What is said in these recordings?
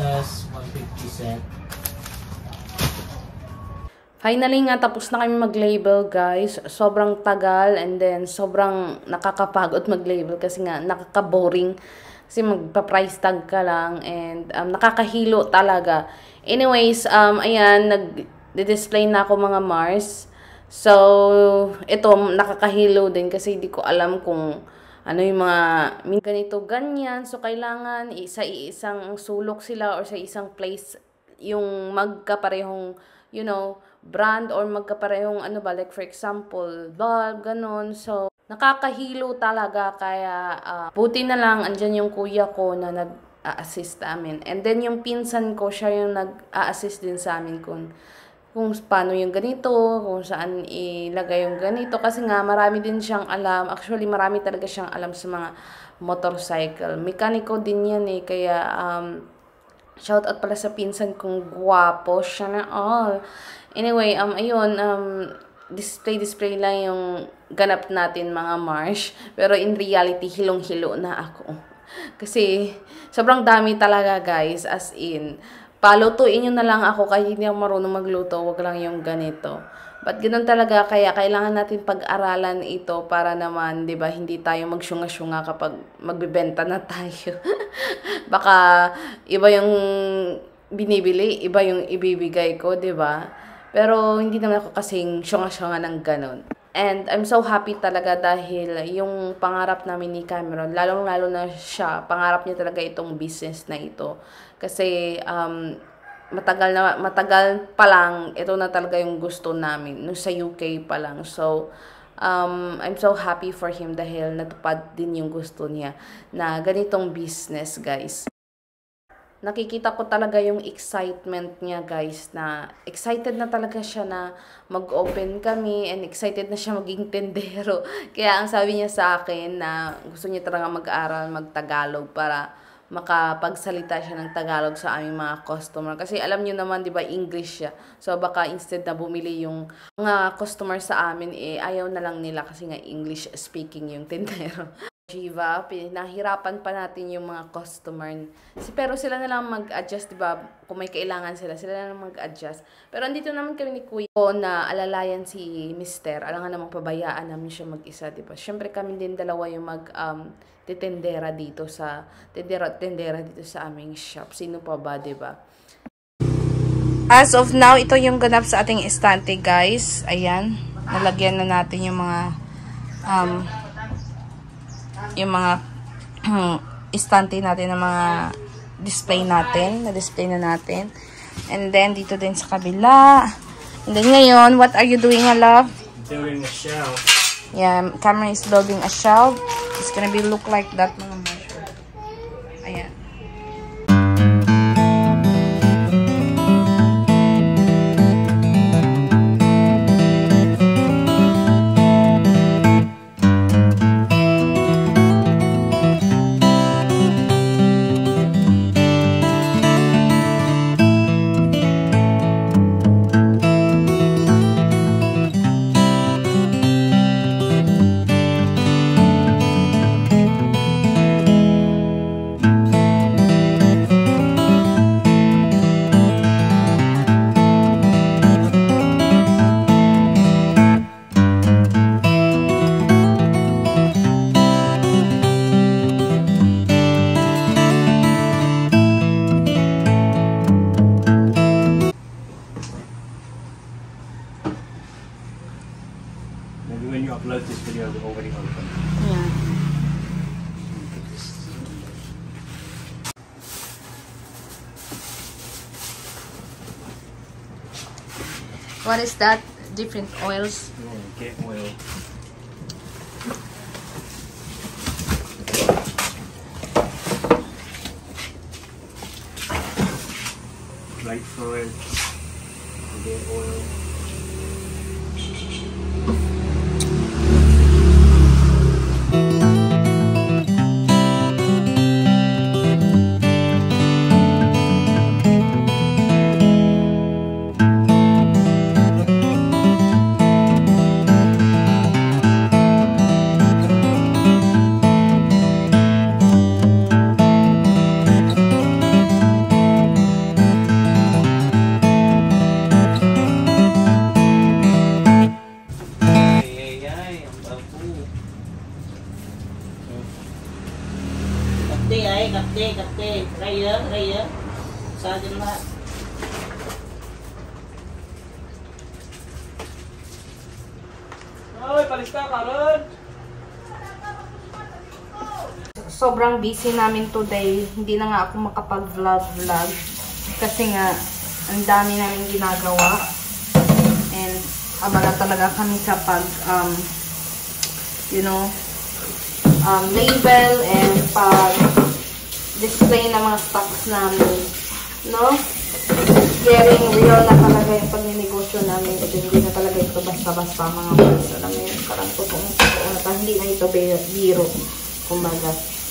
US 150 cent. Finally nga, tapos na kami mag-label, guys. Sobrang tagal and then sobrang nakakapagod mag-label kasi nga nakaka-boring. Kasi magpa-price tag ka lang and nakakahilo talaga. Anyways, ayan, nag-display na ako mga Mars. So, ito, nakakahilo din kasi hindi ko alam kung ano yung mga ganito, ganyan. So, kailangan sa isang sulok sila or sa isang place yung magkaparehong, you know, brand or magkaparehong ano ba, like for example, bulb, ganun. So, nakakahilo talaga kaya buti na lang andyan yung kuya ko na nag-a-assist amin. And then yung pinsan ko, siya yung nag-a-assist din sa amin kung paano yung ganito, kung saan ilagay yung ganito. Kasi nga, marami din siyang alam. Actually, marami talaga siyang alam sa mga motorcycle. Mekaniko din yan eh. Kaya, shout out pala sa pinsan kong guwapo. Siya na all. Anyway, ayun, display lang yung ganap natin mga Marsh. Pero in reality, hilong-hilo na ako. Kasi, sobrang dami talaga guys. As in, palutuin nyo na lang ako kahit hindi ako marunong magluto. Wag lang yung ganito. But ganun talaga, kaya kailangan natin pag-aralan ito para naman, di ba, hindi tayo magsyunga-syunga kapag magbibenta na tayo. Baka iba yung binibili, iba yung ibibigay ko, di ba? Pero hindi naman ako kasing syunga-syunga ng ganun. And I'm so happy talaga dahil yung pangarap namin ni Cameron, lalong-lalo na siya, pangarap niya talaga itong business na ito. Kasi matagal pa lang, ito na talaga yung gusto namin, nung sa UK pa lang. So, I'm so happy for him dahil natupad din yung gusto niya na ganitong business, guys. Nakikita ko talaga yung excitement niya, guys, na excited na talaga siya na mag-open kami and excited na siya maging tendero. Kaya ang sabi niya sa akin na gusto niya talaga mag-aral, mag-Tagalog para makapagsalita siya ng Tagalog sa aming mga customer. Kasi alam niyo naman, di ba, English siya. So, baka instead na bumili yung mga customer sa amin, ayaw na lang nila kasi nga English speaking yung tendero. Jiva, pinahirapan pa natin yung mga customer. Pero sila na lang mag-adjust, diba? Kung may kailangan sila na lang mag-adjust. Pero andito naman kami ni Kuya na alalayan si Mister. Alangan namang pabayaan namin siya mag-isa, diba? Siyempre kami din dalawa yung tendera dito sa tendera dito sa aming shop. Sino pa ba, diba? As of now, ito yung ganap sa ating estante, guys. Ayan. Nalagyan na natin yung mga istante natin ng mga display natin. Na-display na natin. And then, dito din sa kabila. And then, ngayon, what are you doing, love? Building a shelf. Yeah, Cameron is building a shelf. It's gonna be look like that, mga Marshall. Ayan. Maybe when you upload this video, it'll already open. Yeah. What is that? Different oils? Get oil. Right for it. Get oil. Sobrang busy namin today. Hindi na nga ako makapag-vlog kasi nga ang dami namin ginagawa. And abala talaga kami sa pag label and pag display ng mga stocks namin. No? Getting real na talaga yung pagninegosyo namin. At hindi na talaga ito basta-basta mga person. Alam mo yun, parang totoo na hindi na ito biro.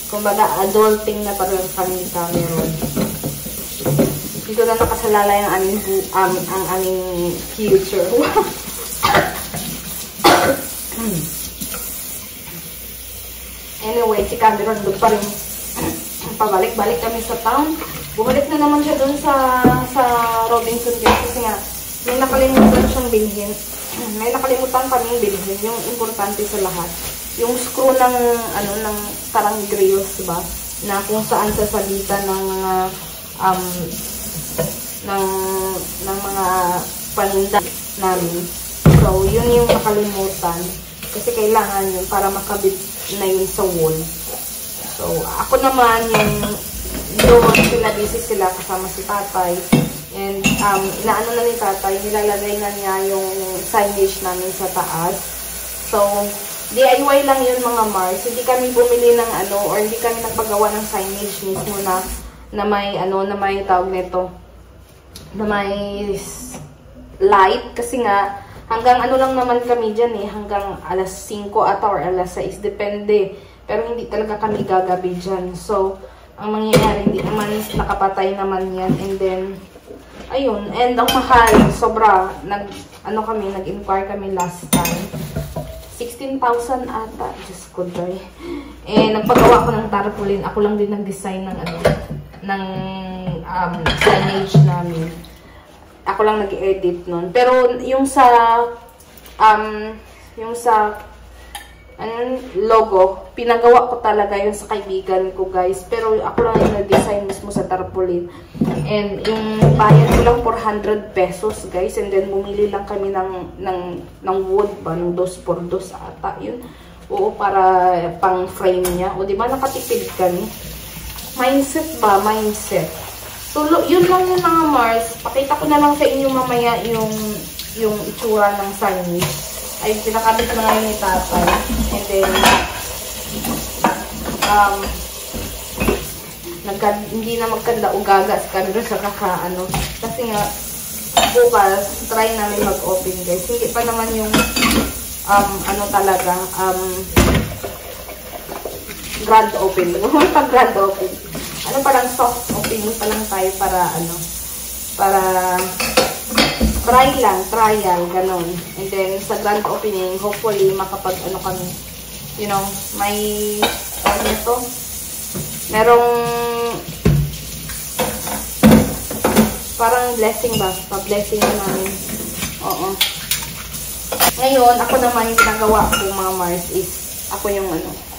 Kumbaga, adulting na parang kami meron. Dito na nakasalalay ang aming future. Anyway, si Cameron doon pa rin. Pabalik-balik kami sa town. Bumalik na naman siya doon sa Robinson Gate kasi nga may nakalimutan siyang bilhin. May nakalimutan kaming bilhin. Yung importante sa lahat. Yung screw ng parang grills ba? Na kung saan sasabitan ng mga ng mga paninda namin. So, yun yung nakalimutan. Kasi kailangan yun para makabit na yun sa wall. So, ako naman yung doon busy sila kasama si tatay. And, inaano na ni tatay, nilalagay na niya yung signage namin sa taas. So, DIY lang yun mga Mars. Hindi kami bumili ng or hindi kami nagpagawa ng signage mismo na may tawag nito. Na may light. Kasi nga, hanggang lang naman kami dyan hanggang alas 5 ata or alas 6. Depende. Pero hindi talaga kami gagabi dyan. So, ang mangyayari, hindi naman nakapatay naman yan. And then, ayun. And ang mahal, sobra. Nag-inquire kami last time. 16,000 ata. Diyos ko, Joy. Eh, nagpagawa ko ng tarpaulin. Ako lang din nag-design ng signage namin. Ako lang nag-edit nun. Pero, yung sa logo, pinagawa ko talaga yun sa kaibigan ko, guys. Pero, ako lang yung nag-design mismo sa tarpaulin. And, yung bayad ko lang 400 pesos, guys. And then, bumili lang kami ng wood ba? Ng 2x2 ata. Yun. Oo, para pang frame niya. O, di ba nakatipid kami? Mindset ba? Mindset. So, yun lang yung mga Mars. Pakita ko na lang sa inyo mamaya yung itsura ng signage. Ay, pinakamit na ngayon ni tatay. And then, hindi na magkanda ugaga sa kanila sa kakaano. Kasi nga, bukas, try namin mag-open, guys. Hindi pa naman yung, grand open. Grand open. Parang soft opening pa lang tayo para trial, ganon. And then, sa grand opening, hopefully, kami, may, merong, parang blessing ba? Pa-blessing namin. Oo. Ngayon, ako naman yung ginagawa ko, mga Mars, is, ako yung,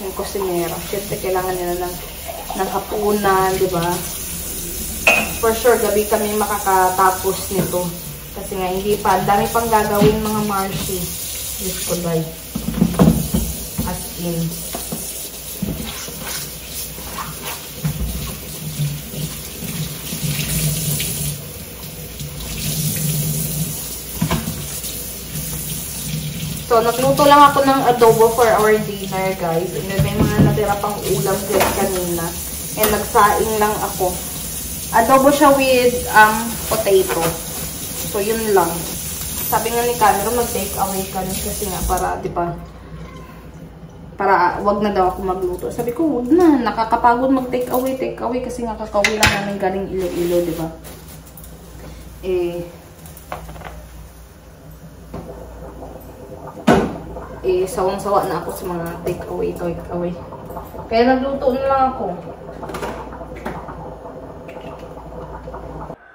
yung kusinera. Siyempre, kailangan nila ng hapunan, di ba? For sure, gabi kami makakatapos nito. Kasi nga, hindi pa. Dami pang gagawin mga Marcy. Diyos ko, guys. As in. So, nagluto lang ako ng adobo for our dinner, guys. And then, may mga natira pang ulam guys kanina. And nagsaing lang ako. Adobo siya with potato. So, yun lang. Sabi nga ni Cameron, mag-take away kami kasi nga para, di ba, para wag na daw ako magluto. Sabi ko, wag na. Nakakapagod mag-take away kasi nga kakauwi lang namin galing Iloilo, di ba? Sawang-sawa na ako sa mga take away. Kaya nagluto na lang ako.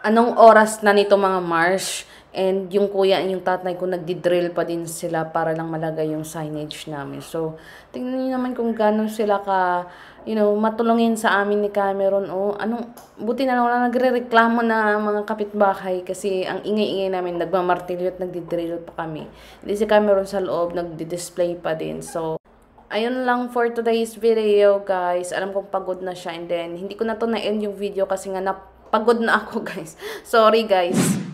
Anong oras na nito mga Mars? And yung kuya and yung tatay ko nagdi-drill pa din sila para lang malagay yung signage namin. So, tingnan niyo naman kung gano'n sila ka, matulungin sa amin ni Cameron. Buti na lang wala nagre-reklamo na mga kapitbahay kasi ang ingay-ingay namin, nagmamartilyo at nagdi-drill pa kami. Hindi si Cameron sa loob, nagdi-display pa din. So, ayun lang for today's video, guys. Alam kong pagod na siya and then, hindi ko na to na-end yung video kasi nga napagod na ako, guys. Sorry, guys.